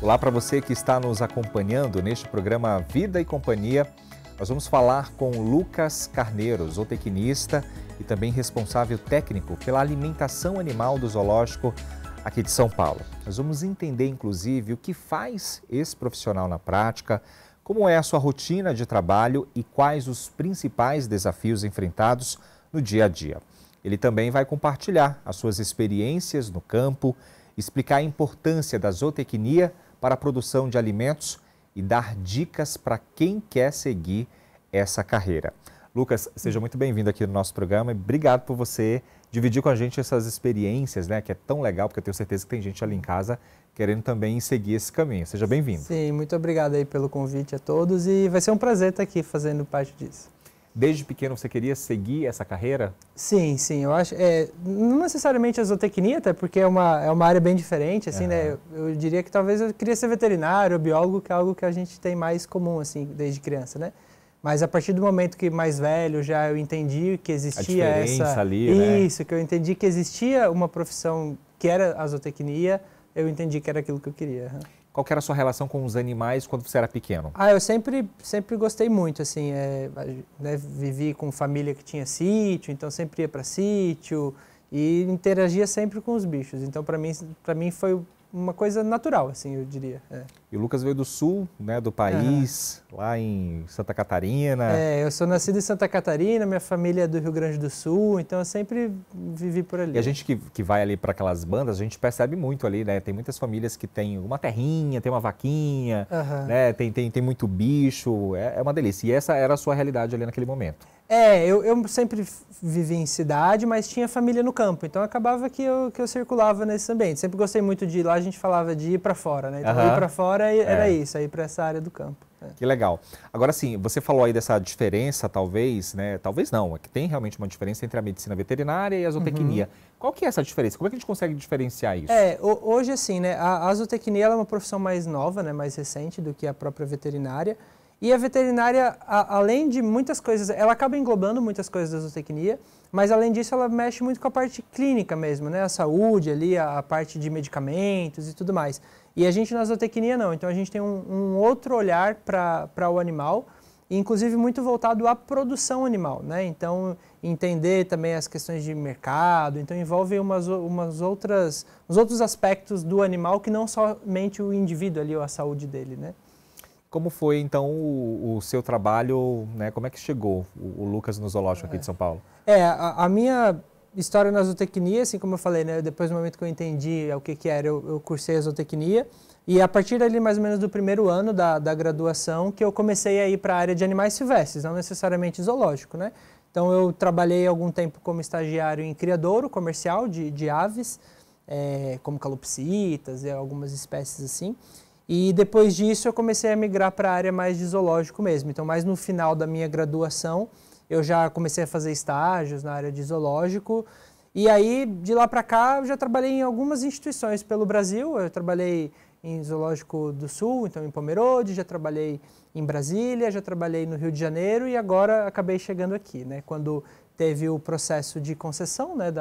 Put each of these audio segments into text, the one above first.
Olá para você que está nos acompanhando neste programa Vida e Companhia. Nós vamos falar com Lucas Carneiro, zootecnista e também responsável técnico pela alimentação animal do zoológico aqui de São Paulo. Nós vamos entender, inclusive, o que faz esse profissional na prática, como é a sua rotina de trabalho e quais os principais desafios enfrentados no dia a dia. Ele também vai compartilhar as suas experiências no campo, explicar a importância da zootecnia para a produção de alimentos e dar dicas para quem quer seguir essa carreira. Lucas, seja muito bem-vindo aqui no nosso programa e obrigado por você dividir com a gente essas experiências, né, que é tão legal, porque eu tenho certeza que tem gente ali em casa querendo também seguir esse caminho. Seja bem-vindo. Sim, muito obrigado aí pelo convite a todos e vai ser um prazer estar aqui fazendo parte disso. Desde pequeno você queria seguir essa carreira? Sim, eu acho, não necessariamente a zootecnia, até porque é uma área bem diferente, assim, né? Eu diria que talvez eu queria ser veterinário ou biólogo, que é algo que a gente tem mais comum, assim, desde criança, né? Mas a partir do momento que mais velho já eu entendi que existia essa... ali, Isso, né? Que eu entendi que existia uma profissão que era a zootecnia, eu entendi que era aquilo que eu queria. Qual que era a sua relação com os animais quando você era pequeno? Eu sempre gostei muito, assim, né, vivi com família que tinha sítio, então sempre ia para sítio e interagia sempre com os bichos. Então, para mim foi uma coisa natural, assim, eu diria. E o Lucas veio do sul, né, do país, lá em Santa Catarina. Eu sou nascido em Santa Catarina, minha família é do Rio Grande do Sul, então eu sempre vivi por ali. E a gente que vai ali para aquelas bandas, a gente percebe muito ali, né? Tem muitas famílias que tem uma terrinha, tem uma vaquinha, né? Tem muito bicho, é uma delícia. E essa era a sua realidade ali naquele momento. Eu sempre vivi em cidade, mas tinha família no campo, então acabava que eu circulava nesse ambiente. Sempre gostei muito de ir lá, a gente falava de ir para fora, né? Então ir para fora era isso, ir para essa área do campo. Que legal. Agora sim, você falou aí dessa diferença, talvez, né? Talvez não, é que tem realmente uma diferença entre a medicina veterinária e a zootecnia. Qual que é essa diferença? Como é que a gente consegue diferenciar isso? Hoje assim, né? A zootecnia ela é uma profissão mais nova, né? Mais recente do que a própria veterinária. E a veterinária, além de muitas coisas, ela acaba englobando muitas coisas da zootecnia, mas além disso ela mexe muito com a parte clínica mesmo, né? A saúde ali, a parte de medicamentos e tudo mais. E a gente na zootecnia não, então a gente tem um outro olhar para o animal, inclusive muito voltado à produção animal, né? Então entender também as questões de mercado, então envolve uns outros aspectos do animal que não somente o indivíduo ali ou a saúde dele, né? Como foi, então, o seu trabalho, né? Como é que chegou o Lucas no zoológico aqui de São Paulo? A minha história na zootecnia, assim como eu falei, né? Depois do momento que eu entendi o que era, eu cursei a zootecnia. E a partir dali, mais ou menos do primeiro ano da graduação, que eu comecei a ir para a área de animais silvestres, não necessariamente zoológico, né? Então, eu trabalhei algum tempo como estagiário em criadouro comercial de aves, como calopsitas e algumas espécies assim. E depois disso eu comecei a migrar para a área mais de zoológico mesmo. Então, mais no final da minha graduação, eu já comecei a fazer estágios na área de zoológico. E aí, de lá para cá, eu já trabalhei em algumas instituições pelo Brasil. Eu trabalhei em Zoológico do Sul, então em Pomerode, já trabalhei em Brasília, já trabalhei no Rio de Janeiro e agora acabei chegando aqui, né? Quando teve o processo de concessão, né,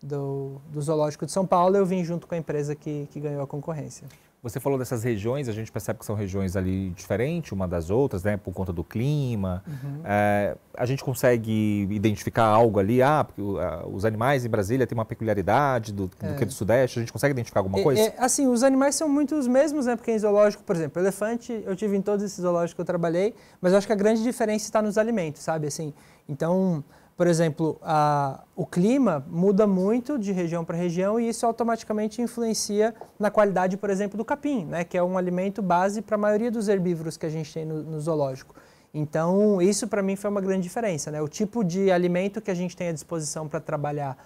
do Zoológico de São Paulo, eu vim junto com a empresa que ganhou a concorrência. Você falou dessas regiões, a gente percebe que são regiões ali diferentes uma das outras, né, por conta do clima. A gente consegue identificar algo ali, porque os animais em Brasília têm uma peculiaridade do que do Sudeste, a gente consegue identificar alguma coisa? Assim, os animais são muito os mesmos, né, porque em zoológico, por exemplo, elefante, eu tive em todos esses zoológicos que eu trabalhei, mas eu acho que a grande diferença está nos alimentos, sabe, assim, então... Por exemplo, o clima muda muito de região para região e isso automaticamente influencia na qualidade, por exemplo, do capim, né, que é um alimento base para a maioria dos herbívoros que a gente tem no zoológico. Então, isso para mim foi uma grande diferença, né? O tipo de alimento que a gente tem à disposição para trabalhar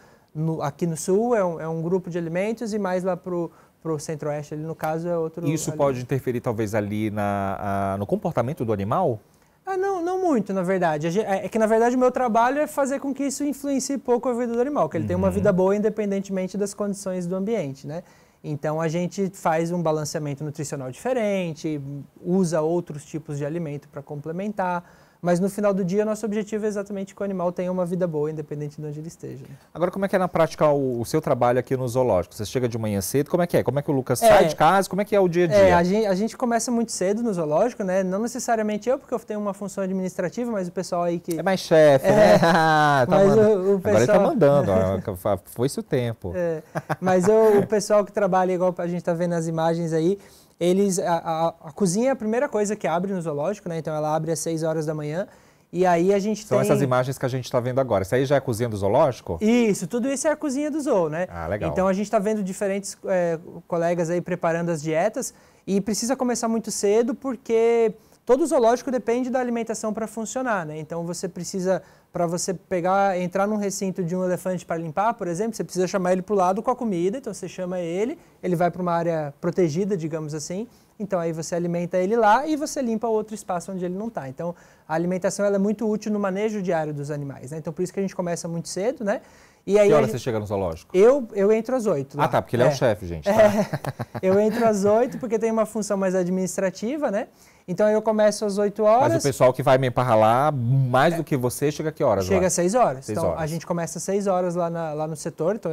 aqui no sul é um grupo de alimentos e mais lá para o centro-oeste, ali no caso, é outro Isso alimento. pode interferir talvez ali no comportamento do animal? Não muito, na verdade. É que, na verdade, o meu trabalho é fazer com que isso influencie pouco a vida do animal, que ele tenha uma vida boa independentemente das condições do ambiente, né? Então, a gente faz um balanceamento nutricional diferente, usa outros tipos de alimento para complementar, mas no final do dia nosso objetivo é exatamente que o animal tenha uma vida boa, independente de onde ele esteja. Agora, como é que é na prática o seu trabalho aqui no zoológico? Você chega de manhã cedo, como é que é? Como é que o Lucas sai de casa, como é que é o dia a dia? A gente começa muito cedo no zoológico, né? Não necessariamente eu, porque eu tenho uma função administrativa, mas o pessoal aí que... É mais chefe, né? Mas o pessoal... Agora ele tá mandando, foi-se o tempo. Mas o pessoal que trabalha, igual a gente tá vendo as imagens aí, a cozinha é a primeira coisa que abre no zoológico, né? Então ela abre às 6 horas da manhã. E aí a gente São essas imagens que a gente está vendo agora. Isso aí já é a cozinha do zoológico? Isso, tudo isso é a cozinha do zoo, né? Ah, legal. Então a gente está vendo diferentes colegas aí preparando as dietas e precisa começar muito cedo porque todo zoológico depende da alimentação para funcionar, né? Então você precisa, para você entrar num recinto de um elefante para limpar, por exemplo, você precisa chamar ele para o lado com a comida, então você chama ele vai para uma área protegida, digamos assim, então aí você alimenta ele lá e você limpa outro espaço onde ele não está. Então a alimentação ela é muito útil no manejo diário dos animais, né? Então por isso que a gente começa muito cedo, né? E aí que hora você chega no zoológico? Eu entro às 8. Ah, tá, porque ele é o chefe, gente. Tá? Eu entro às 8 porque tem uma função mais administrativa, né? Então eu começo às 8 horas. Mas o pessoal que vai me emparralar mais do que você chega a que horas? Chega às 6 horas. 6 então horas. A gente começa às 6 horas lá no setor, então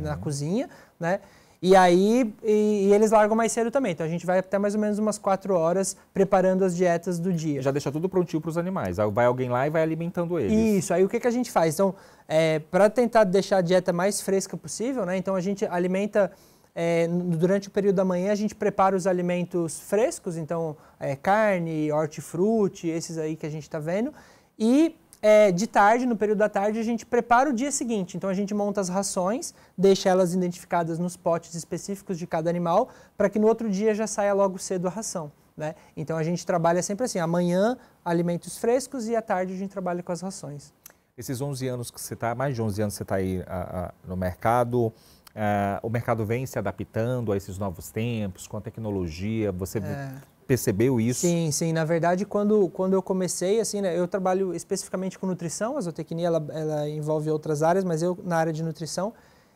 na cozinha, né? E aí eles largam mais cedo também. Então a gente vai até mais ou menos umas 4 horas preparando as dietas do dia. Já deixa tudo prontinho para os animais. Aí vai alguém lá e vai alimentando eles. Isso, aí o que a gente faz? Então, para tentar deixar a dieta mais fresca possível, né? Então a gente alimenta, durante o período da manhã, a gente prepara os alimentos frescos, então carne, hortifruti, esses aí que a gente está vendo. E de tarde, no período da tarde, a gente prepara o dia seguinte. Então a gente monta as rações, deixa elas identificadas nos potes específicos de cada animal, para que no outro dia já saia logo cedo a ração, né? Então a gente trabalha sempre assim, amanhã alimentos frescos e à tarde a gente trabalha com as rações. Esses 11 anos que você está, mais de 11 anos que você está aí no mercado, o mercado vem se adaptando a esses novos tempos, com a tecnologia, você percebeu isso? Sim, sim. Na verdade, quando eu comecei, assim, né, eu trabalho especificamente com nutrição, a zootecnia ela envolve outras áreas, mas eu na área de nutrição,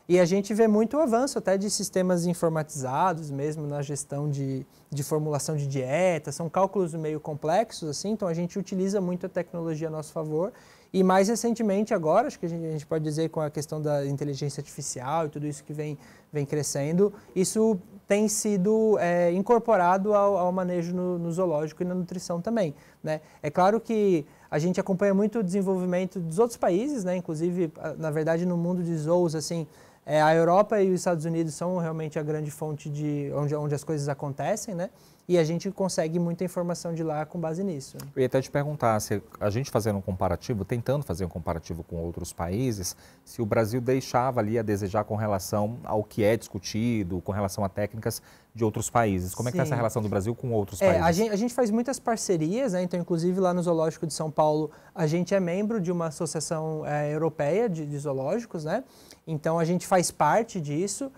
e a gente vê muito avanço até de sistemas informatizados mesmo na gestão de formulação de dieta, são cálculos meio complexos, assim, então a gente utiliza muito a tecnologia a nosso favor. E mais recentemente agora, acho que a gente pode dizer com a questão da inteligência artificial e tudo isso que vem crescendo, isso tem sido incorporado ao manejo no zoológico e na nutrição também, né? É claro que a gente acompanha muito o desenvolvimento dos outros países, né? Inclusive, na verdade, no mundo de zoos, assim, a Europa e os Estados Unidos são realmente a grande fonte de onde as coisas acontecem, né? E a gente consegue muita informação de lá com base nisso. Eu ia até te perguntar, se a gente fazendo um comparativo, tentando fazer um comparativo com outros países, se o Brasil deixava ali a desejar com relação ao que é discutido, com relação a técnicas de outros países. Como é que está essa relação do Brasil com outros países? A gente faz muitas parcerias, né? Então, inclusive lá no Zoológico de São Paulo, a gente é membro de uma associação europeia de zoológicos, né? Então, a gente faz parte disso,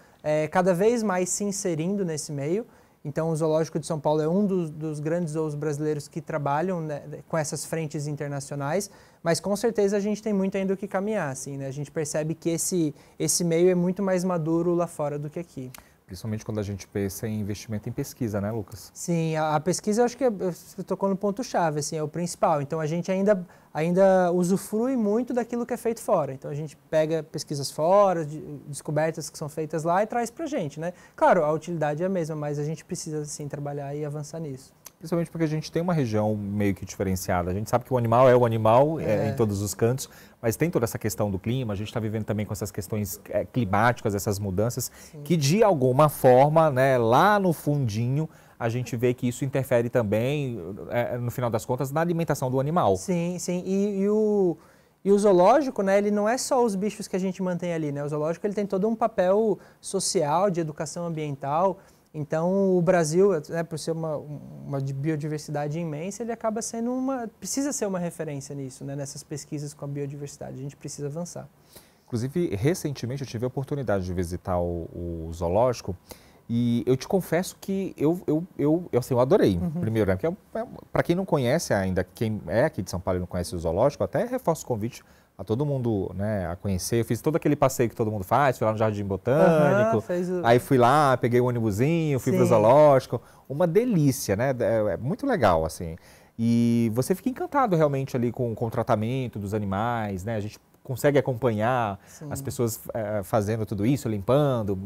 cada vez mais se inserindo nesse meio. Então, o Zoológico de São Paulo é um dos grandes zoos brasileiros que trabalham, né, com essas frentes internacionais, mas com certeza a gente tem muito ainda o que caminhar, assim, né? A gente percebe que esse meio é muito mais maduro lá fora do que aqui. Principalmente quando a gente pensa em investimento em pesquisa, né, Lucas? Sim, a pesquisa eu acho que você tocou no ponto-chave, assim, é o principal. Então, a gente ainda usufrui muito daquilo que é feito fora. Então, a gente pega pesquisas fora, descobertas que são feitas lá e traz pra gente, né? Claro, a utilidade é a mesma, mas a gente precisa, sim, trabalhar e avançar nisso. Principalmente porque a gente tem uma região meio que diferenciada. A gente sabe que o animal é o animal em todos os cantos, mas tem toda essa questão do clima, a gente está vivendo também com essas questões climáticas, essas mudanças, sim, que de alguma forma, né, lá no fundinho, a gente vê que isso interfere também, no final das contas, na alimentação do animal. Sim, sim. E o zoológico, né, ele não é só os bichos que a gente mantém ali, né? O zoológico ele tem todo um papel social, de educação ambiental. Então, o Brasil, né, por ser uma biodiversidade imensa, ele acaba sendo precisa ser uma referência nisso, né, nessas pesquisas com a biodiversidade. A gente precisa avançar. Inclusive, recentemente eu tive a oportunidade de visitar o zoológico e eu te confesso que eu adorei. Primeiro, né, porque para quem não conhece ainda, quem é aqui de São Paulo e não conhece o zoológico, até reforço o convite a todo mundo, né, a conhecer. Eu fiz todo aquele passeio que todo mundo faz, fui lá no Jardim Botânico, aí fui lá, peguei o ônibusinho, fui para o zoológico. Uma delícia, né? É muito legal, assim. E você fica encantado realmente ali com o tratamento dos animais, né? A gente consegue acompanhar as pessoas fazendo tudo isso, limpando.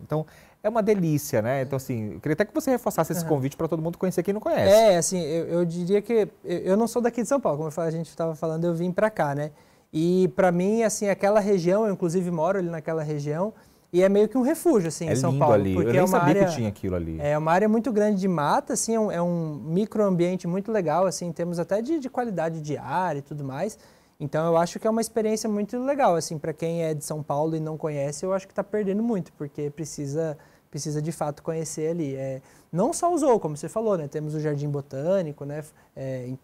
Então, é uma delícia, né? Então, assim, eu queria até que você reforçasse esse convite para todo mundo conhecer quem não conhece. Assim, eu diria que eu não sou daqui de São Paulo, como a gente estava falando, eu vim para cá, né? E para mim, assim, aquela região, eu inclusive moro ali naquela região, e é meio que um refúgio, assim, em São Paulo. Ali. Porque eu nem sabia que tinha aquilo ali. É uma área muito grande de mata, assim, é um microambiente muito legal, assim, em termos até de qualidade de ar e tudo mais. Então, eu acho que é uma experiência muito legal, assim, para quem é de São Paulo e não conhece, eu acho que está perdendo muito, porque precisa de fato conhecer ali. Não só o zoo, como você falou, né? Temos o Jardim Botânico, né?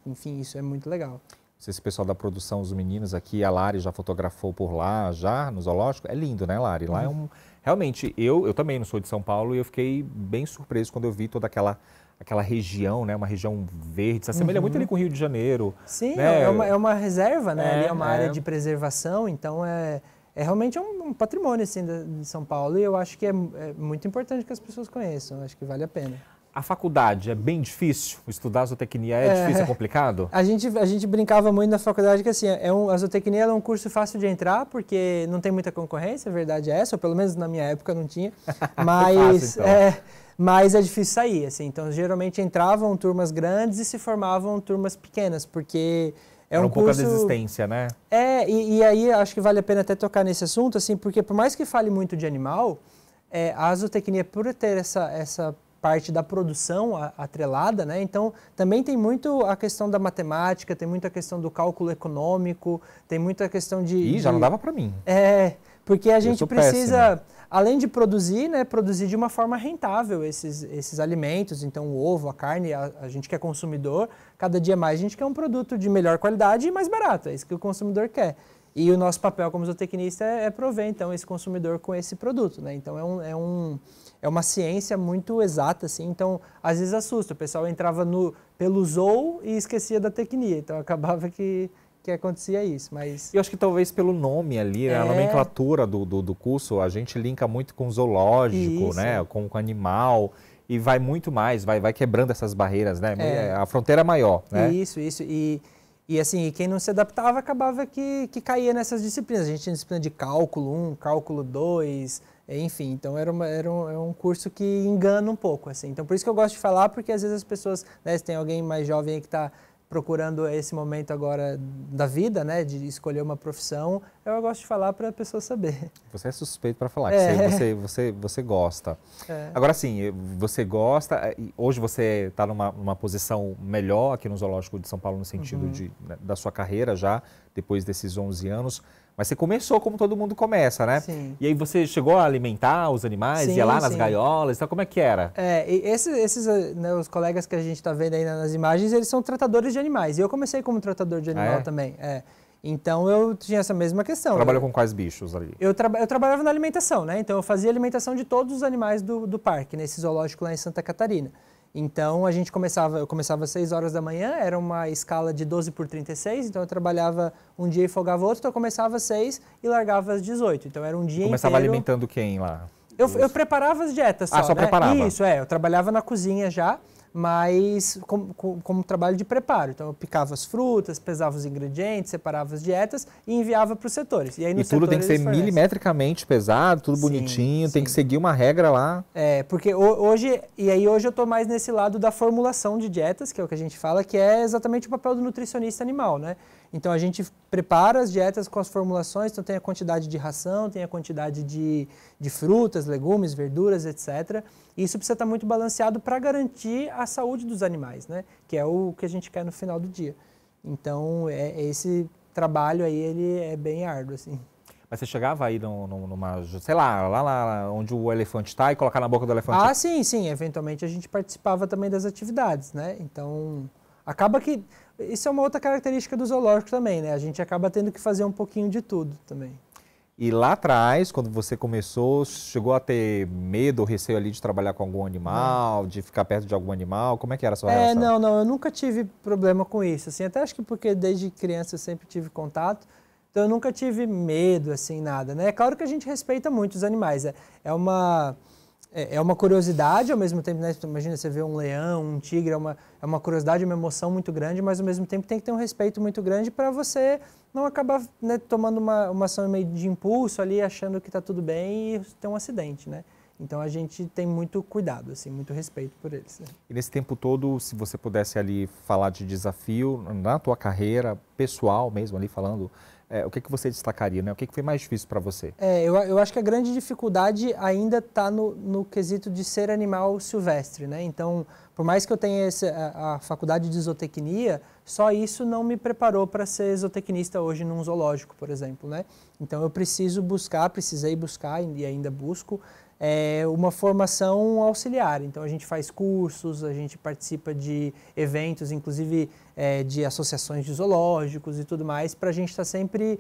Enfim, isso é muito legal. Não sei se o pessoal da produção, os meninos aqui, a Lari já fotografou por lá, já no zoológico. É lindo, né, Lari? Lá é um... Realmente, eu também não sou de São Paulo e eu fiquei bem surpreso quando eu vi toda aquela região, né? Uma região verde, se assemelha muito ali com o Rio de Janeiro. Sim, né? é uma reserva, né? Ali é uma área de preservação, então é realmente um patrimônio assim, de São Paulo e eu acho que é muito importante que as pessoas conheçam, acho que vale a pena. A faculdade é bem difícil? Estudar zootecnia é difícil, é complicado? A gente brincava muito na faculdade que assim, a zootecnia é um curso fácil de entrar porque não tem muita concorrência, a verdade é essa, ou pelo menos na minha época não tinha, mas, fácil, então. mas é difícil sair, assim, então geralmente entravam turmas grandes e se formavam turmas pequenas, porque é um pouco curso... a desistência, né? E aí acho que vale a pena até tocar nesse assunto, assim, porque por mais que fale muito de animal, a zootecnia, por ter essa parte da produção atrelada, né? Então também tem muito a questão da matemática, tem muita questão do cálculo econômico, tem muita questão de... já não dava para mim. Porque a gente precisa, péssimo. Além de produzir, né, produzir de uma forma rentável esses alimentos, então o ovo, a carne, a gente que é consumidor, cada dia mais a gente quer um produto de melhor qualidade e mais barato, é isso que o consumidor quer. E o nosso papel como zootecnista é prover, então, esse consumidor com esse produto, né? Então, é uma ciência muito exata, assim, então, às vezes assusta. O pessoal entrava pelo zoo e esquecia da tecnia, então acabava que acontecia isso, mas... Eu acho que talvez pelo nome ali, né? A nomenclatura do curso, a gente linka muito com zoológico, né? Com animal, e vai muito mais, vai quebrando essas barreiras, né? A fronteira é maior, né? Isso. E assim, quem não se adaptava acabava que caía nessas disciplinas. A gente tinha disciplina de cálculo 1, cálculo 2, enfim. Então era um curso que engana um pouco, assim. Então por isso que eu gosto de falar, porque às vezes as pessoas, né, se tem alguém mais jovem aí que está procurando esse momento agora da vida, né, de escolher uma profissão, eu gosto de falar para a pessoa saber. Você é suspeito para falar, que você gosta. Agora sim, você gosta, hoje você está numa posição melhor aqui no Zoológico de São Paulo no sentido da sua carreira já, depois desses 11 anos, mas você começou como todo mundo começa, né? Sim. E aí você chegou a alimentar os animais, ia lá nas gaiolas, então como é que era? Esses né, os colegas que a gente está vendo aí nas imagens, eles são tratadores de animais. E eu comecei como tratador de animal também. Então eu tinha essa mesma questão. Trabalhou com quais bichos ali? Eu trabalhava na alimentação, né? Então eu fazia alimentação de todos os animais do parque, nesse zoológico lá em Santa Catarina. Então eu começava às 6 horas da manhã, era uma escala de 12 por 36, então eu trabalhava um dia e folgava outro, então eu começava às 6 e largava às 18. Então era um dia Começava inteiro... alimentando quem lá? Eu preparava as dietas só, só né? preparava? Isso, eu trabalhava na cozinha já, mas como trabalho de preparo. Então eu picava as frutas, pesava os ingredientes, separava as dietas e enviava para os setores. E aí nos tudo tem que ser milimetricamente pesado, tudo bonitinho, tem que seguir uma regra lá. Porque hoje eu estou mais nesse lado da formulação de dietas, que é o que a gente fala, que é exatamente o papel do nutricionista animal, né? Então a gente prepara as dietas com as formulações, então tem a quantidade de ração, tem a quantidade de frutas, legumes, verduras, etc. E isso precisa estar muito balanceado para garantir a saúde dos animais, né? Que é o que a gente quer no final do dia. Então esse trabalho aí, ele é bem árduo, assim. Mas você chegava aí numa, sei lá onde o elefante está e colocar na boca do elefante? Sim. Eventualmente a gente participava também das atividades, né? Então, acaba que... Isso é uma outra característica do zoológico também, né? A gente acaba tendo que fazer um pouquinho de tudo também. E lá atrás, quando você começou, chegou a ter medo ou receio ali de trabalhar com algum animal, de ficar perto de algum animal? Como é que era a sua relação? Não, eu nunca tive problema com isso, assim, até acho que porque desde criança eu sempre tive contato, então eu nunca tive medo, assim, nada, né? É claro que a gente respeita muito os animais, É uma curiosidade, ao mesmo tempo, né, imagina você ver um leão, um tigre, é uma curiosidade, uma emoção muito grande, mas ao mesmo tempo tem que ter um respeito muito grande para você não acabar, né, tomando uma ação meio de impulso ali, achando que está tudo bem e ter um acidente, né? Então a gente tem muito cuidado, assim, muito respeito por eles. Né? E nesse tempo todo, se você pudesse ali falar de desafio na tua carreira pessoal mesmo, ali falando, o que você destacaria, né? O que foi mais difícil para você? Eu acho que a grande dificuldade ainda está no quesito de ser animal silvestre, né? Então, por mais que eu tenha a faculdade de zootecnia, só isso não me preparou para ser zootecnista hoje num zoológico, por exemplo, né? Então eu precisei buscar e ainda busco uma formação auxiliar. Então a gente faz cursos, a gente participa de eventos, inclusive de associações de zoológicos e tudo mais, para a gente estar sempre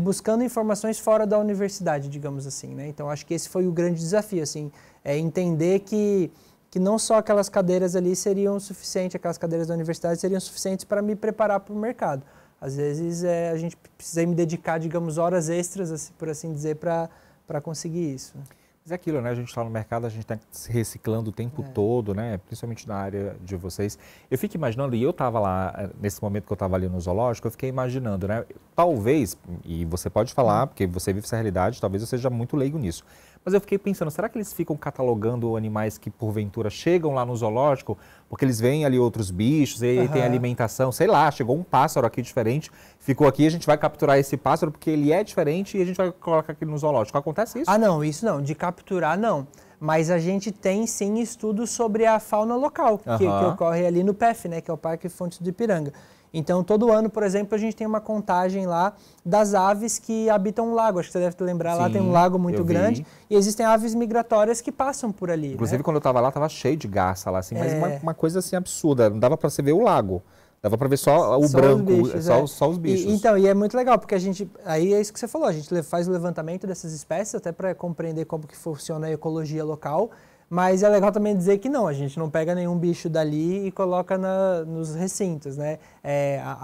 buscando informações fora da universidade, digamos assim, né? Então acho que esse foi o grande desafio, assim, entender que não só aquelas cadeiras ali seriam suficientes, aquelas cadeiras da universidade seriam suficientes para me preparar para o mercado. Às vezes a gente precisa me dedicar, digamos, horas extras, assim, por assim dizer, para conseguir isso. Mas é aquilo, né? A gente está no mercado, a gente está se reciclando o tempo todo, né? Principalmente na área de vocês. Eu fico imaginando, e eu estava lá, nesse momento que eu estava ali no zoológico, eu fiquei imaginando, né? Talvez, e você pode falar, porque você vive essa realidade, talvez eu seja muito leigo nisso. Mas eu fiquei pensando, será que eles ficam catalogando animais que porventura chegam lá no zoológico, porque eles veem ali outros bichos, e aí tem alimentação, sei lá, chegou um pássaro aqui diferente, ficou aqui, a gente vai capturar esse pássaro porque ele é diferente e a gente vai colocar aqui no zoológico. Acontece isso? Ah, não, isso não, de capturar não. Mas a gente tem sim estudos sobre a fauna local, que ocorre ali no PEF, né, que é o Parque Fontes do Ipiranga. Então, todo ano, por exemplo, a gente tem uma contagem lá das aves que habitam um lago. Acho que você deve lembrar, lá tem um lago muito grande e existem aves migratórias que passam por ali. Inclusive, né? quando eu estava lá, estava cheio de garça lá, assim, mas uma coisa assim absurda, não dava para você ver o lago. Dava para ver só o branco, os bichos, só os bichos. E é muito legal, porque a gente, aí é isso que você falou, a gente faz o levantamento dessas espécies, até para compreender como que funciona a ecologia local, mas é legal também dizer que não, a gente não pega nenhum bicho dali e coloca nos recintos, né?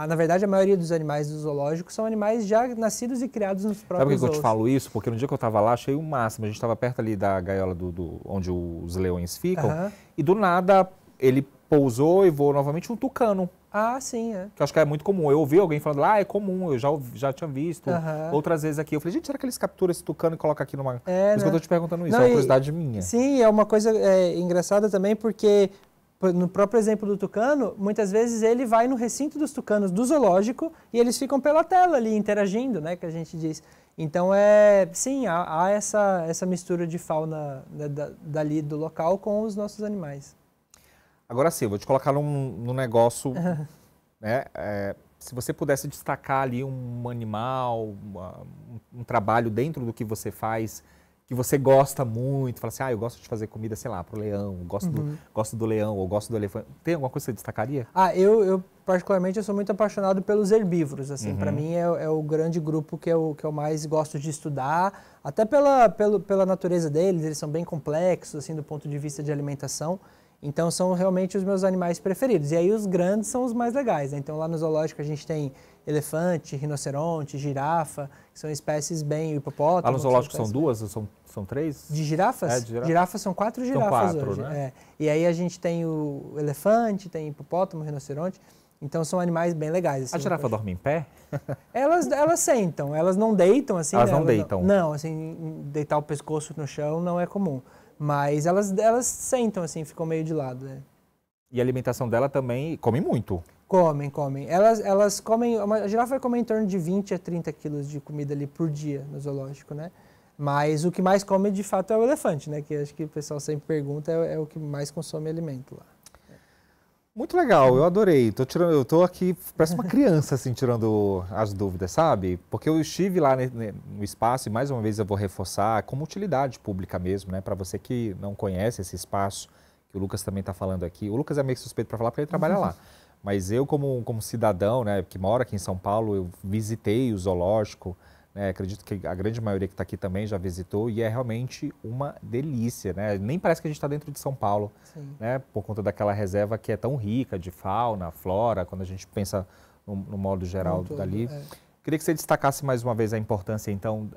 Na verdade, a maioria dos animais do zoológico são animais já nascidos e criados nos próprios Sabe por que eu te zoos. falo isso? Porque no dia que eu estava lá, achei o máximo. A gente estava perto ali da gaiola onde os leões ficam, e do nada ele pousou e voou novamente um tucano. Ah, sim, Que eu acho que é muito comum. Eu ouvi alguém falando, é comum, eu já tinha visto outras vezes aqui. Eu falei, gente, será que eles capturam esse tucano e colocam aqui numa... Por isso que eu tô te perguntando isso, é uma curiosidade minha. Sim, é uma coisa engraçada também, porque no próprio exemplo do tucano, muitas vezes ele vai no recinto dos tucanos do zoológico e eles ficam pela tela ali, interagindo, né, que a gente diz. Então, sim, há essa mistura de fauna dali do local com os nossos animais. Agora sim, eu vou te colocar num negócio, né? Se você pudesse destacar ali um animal, um trabalho dentro do que você faz, que você gosta muito, fala assim, eu gosto de fazer comida, sei lá, para o leão, gosto do leão ou gosto do elefante. Tem alguma coisa que você destacaria? Eu particularmente, eu sou muito apaixonado pelos herbívoros, assim, para mim é o grande grupo que eu mais gosto de estudar, até pela natureza deles, eles são bem complexos, assim, do ponto de vista de alimentação. Então, são realmente os meus animais preferidos. E aí, os grandes são os mais legais, né? Então, lá no zoológico, a gente tem elefante, rinoceronte, girafa, que são espécies bem... hipopótamo. Lá no zoológico são duas ou são três? De girafas? De girafas são 4 girafas hoje. Né? E aí, a gente tem o elefante, tem hipopótamo, rinoceronte. Então, são animais bem legais. Assim, a girafa dorme em pé? Elas sentam, elas não deitam, assim. Elas não deitam? Não, assim, deitar o pescoço no chão não é comum. Mas elas sentam assim, ficam meio de lado. Né? E a alimentação dela também come muito? Comem. Elas comem, a girafa vai comer em torno de 20 a 30 quilos de comida ali por dia no zoológico, né? Mas o que mais come de fato é o elefante, né? Que acho que o pessoal sempre pergunta, é o que mais consome alimento lá. Muito legal, eu adorei. Eu tô aqui, parece uma criança, assim, tirando as dúvidas, sabe? Porque eu estive lá no espaço e, mais uma vez, eu vou reforçar como utilidade pública mesmo, né? Para você que não conhece esse espaço, que o Lucas também está falando aqui. O Lucas é meio suspeito para falar porque ele trabalha lá. Mas eu, como cidadão, né, que mora aqui em São Paulo, eu visitei o zoológico, né? Acredito que a grande maioria que está aqui também já visitou e é realmente uma delícia, né? Nem parece que a gente está dentro de São Paulo, né? Por conta daquela reserva que é tão rica de fauna, flora, quando a gente pensa no modo geral dali. Queria que você destacasse mais uma vez a importância, então,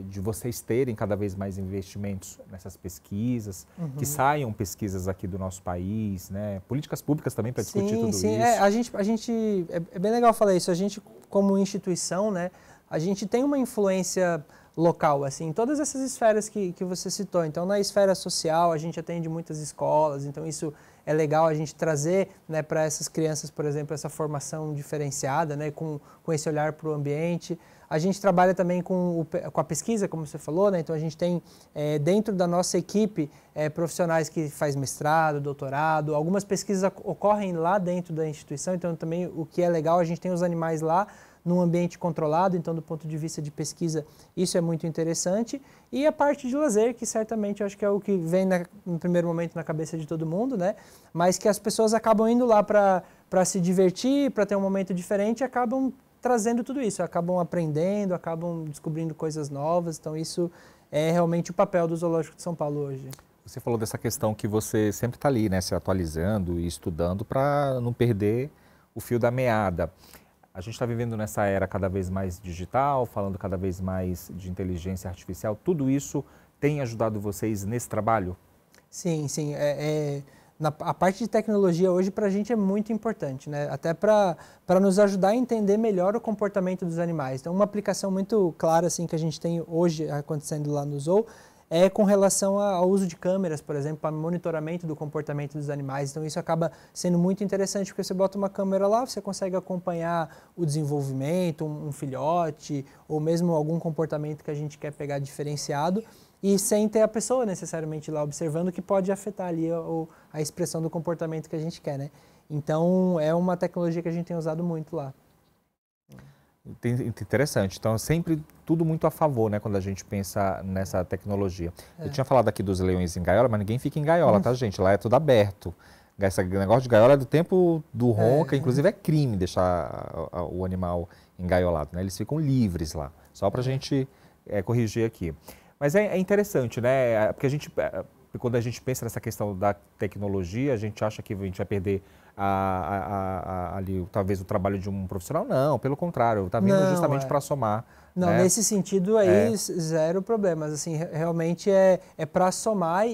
de vocês terem cada vez mais investimentos nessas pesquisas, que saiam pesquisas aqui do nosso país, né? Políticas públicas também para discutir tudo isso. Sim, é bem legal falar isso. A gente, como instituição, né, a gente tem uma influência local, assim, em todas essas esferas que você citou. Então, na esfera social, a gente atende muitas escolas, então isso é legal a gente trazer, né, para essas crianças, por exemplo, essa formação diferenciada, né, com esse olhar para o ambiente. A gente trabalha também com a pesquisa, como você falou, né, então a gente tem dentro da nossa equipe profissionais que faz mestrado, doutorado, algumas pesquisas ocorrem lá dentro da instituição, então também o que é legal, a gente tem os animais lá, num ambiente controlado, então do ponto de vista de pesquisa isso é muito interessante. E a parte de lazer, que certamente eu acho que é o que vem no primeiro momento na cabeça de todo mundo, né? Mas que as pessoas acabam indo lá para se divertir, para ter um momento diferente e acabam trazendo tudo isso, acabam aprendendo, acabam descobrindo coisas novas, então isso é realmente o papel do Zoológico de São Paulo hoje. Você falou dessa questão que você sempre está ali, né, se atualizando e estudando para não perder o fio da meada. A gente está vivendo nessa era cada vez mais digital, falando cada vez mais de inteligência artificial. Tudo isso tem ajudado vocês nesse trabalho? Sim. A parte de tecnologia hoje para a gente é muito importante, né? Até para nos ajudar a entender melhor o comportamento dos animais. Então, uma aplicação muito clara assim, que a gente tem hoje acontecendo lá no Zoo é com relação ao uso de câmeras, por exemplo, para monitoramento do comportamento dos animais. Então isso acaba sendo muito interessante, porque você bota uma câmera lá, você consegue acompanhar o desenvolvimento, um filhote, ou mesmo algum comportamento que a gente quer pegar diferenciado, e sem ter a pessoa necessariamente lá observando, que pode afetar ali a expressão do comportamento que a gente quer, né? Então é uma tecnologia que a gente tem usado muito lá. Interessante. Então, sempre tudo muito a favor, né, quando a gente pensa nessa tecnologia. Eu tinha falado aqui dos leões em gaiola, mas ninguém fica em gaiola, tá, gente? Lá é tudo aberto. Esse negócio de gaiola é do tempo do ronca, inclusive é crime deixar o animal engaiolado, né? Eles ficam livres lá, só para a gente corrigir aqui. Mas é interessante, né? Porque quando a gente pensa nessa questão da tecnologia, a gente acha que a gente vai perder ali talvez o trabalho de um profissional. Não, pelo contrário, está vindo justamente para somar. Não, né? Nesse sentido aí, zero problemas. Assim, realmente é para somar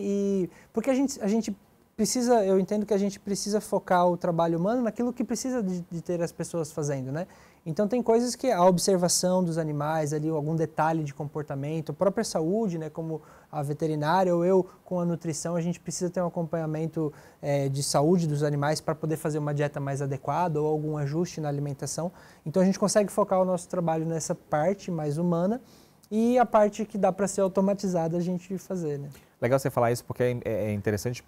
porque a gente precisa, eu entendo que a gente precisa focar o trabalho humano naquilo que precisa de ter as pessoas fazendo, né? Então tem coisas que a observação dos animais, ali algum detalhe de comportamento, a própria saúde, né, como a veterinária ou eu com a nutrição, a gente precisa ter um acompanhamento de saúde dos animais para poder fazer uma dieta mais adequada ou algum ajuste na alimentação. Então a gente consegue focar o nosso trabalho nessa parte mais humana e a parte que dá para ser automatizada a gente fazer, né? Legal você falar isso porque é interessante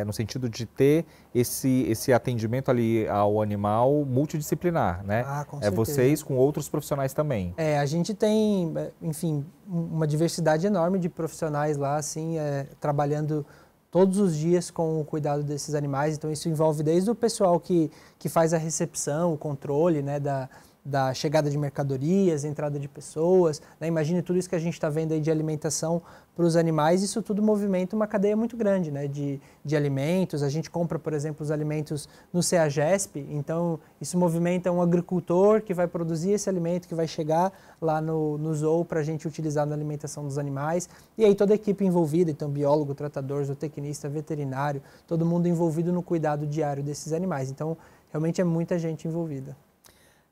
no sentido de ter esse atendimento ali ao animal multidisciplinar, né? Com certeza. Vocês com outros profissionais também. A gente tem, enfim, uma diversidade enorme de profissionais lá, assim, trabalhando todos os dias com o cuidado desses animais. Então isso envolve desde o pessoal que faz a recepção, o controle, né, da chegada de mercadorias, entrada de pessoas, né? Imagine tudo isso que a gente está vendo aí de alimentação para os animais, isso tudo movimenta uma cadeia muito grande, né? de alimentos. A gente compra, por exemplo, os alimentos no CEAGESP, então isso movimenta um agricultor que vai produzir esse alimento, que vai chegar lá no zoo para a gente utilizar na alimentação dos animais, e aí toda a equipe envolvida, então biólogo, tratador, zootecnista, veterinário, todo mundo envolvido no cuidado diário desses animais. Então realmente é muita gente envolvida.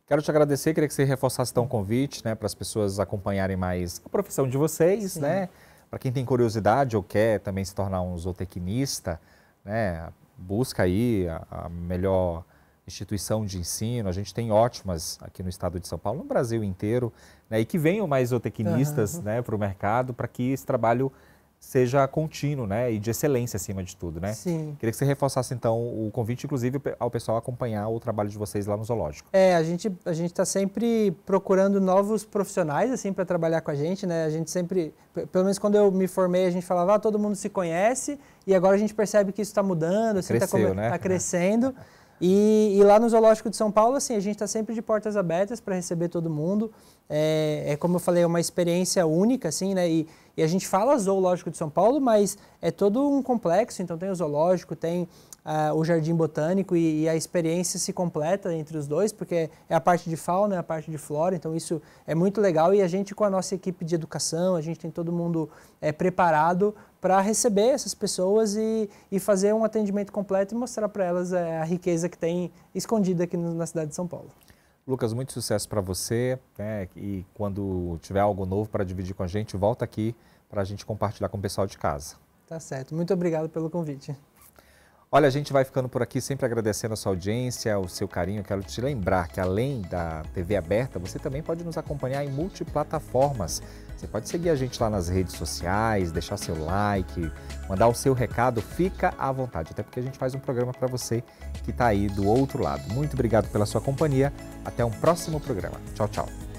Quero te agradecer, queria que você reforçasse então o convite, né, para as pessoas acompanharem mais a profissão de vocês, né? Para quem tem curiosidade ou quer também se tornar um zootecnista, né, busca aí a melhor instituição de ensino. A gente tem ótimas aqui no estado de São Paulo, no Brasil inteiro, né, e que venham mais zootecnistas, né, para o mercado, para que esse trabalho seja contínuo, né, e de excelência acima de tudo, né? Sim. Queria que você reforçasse então o convite, inclusive ao pessoal acompanhar o trabalho de vocês lá no zoológico. A gente está sempre procurando novos profissionais assim para trabalhar com a gente, né? A gente sempre, pelo menos quando eu me formei, a gente falava, todo mundo se conhece, e agora a gente percebe que isso está mudando, assim, está crescendo. E lá no Zoológico de São Paulo, assim, a gente está sempre de portas abertas para receber todo mundo. Como eu falei, é uma experiência única, assim, né? E a gente fala Zoológico de São Paulo, mas é todo um complexo. Então tem o zoológico, tem o Jardim Botânico e a experiência se completa entre os dois, porque é a parte de fauna, é a parte de flora, então isso é muito legal e a gente com a nossa equipe de educação, a gente tem todo mundo preparado para receber essas pessoas e fazer um atendimento completo e mostrar para elas a riqueza que tem escondida aqui na cidade de São Paulo. Lucas, muito sucesso para você, né? E quando tiver algo novo para dividir com a gente, volta aqui para a gente compartilhar com o pessoal de casa. Tá certo. Muito obrigado pelo convite. Olha, a gente vai ficando por aqui, sempre agradecendo a sua audiência, o seu carinho. Quero te lembrar que além da TV aberta, você também pode nos acompanhar em multiplataformas. Você pode seguir a gente lá nas redes sociais, deixar seu like, mandar o seu recado, fica à vontade, até porque a gente faz um programa para você que está aí do outro lado. Muito obrigado pela sua companhia, até um próximo programa. Tchau, tchau.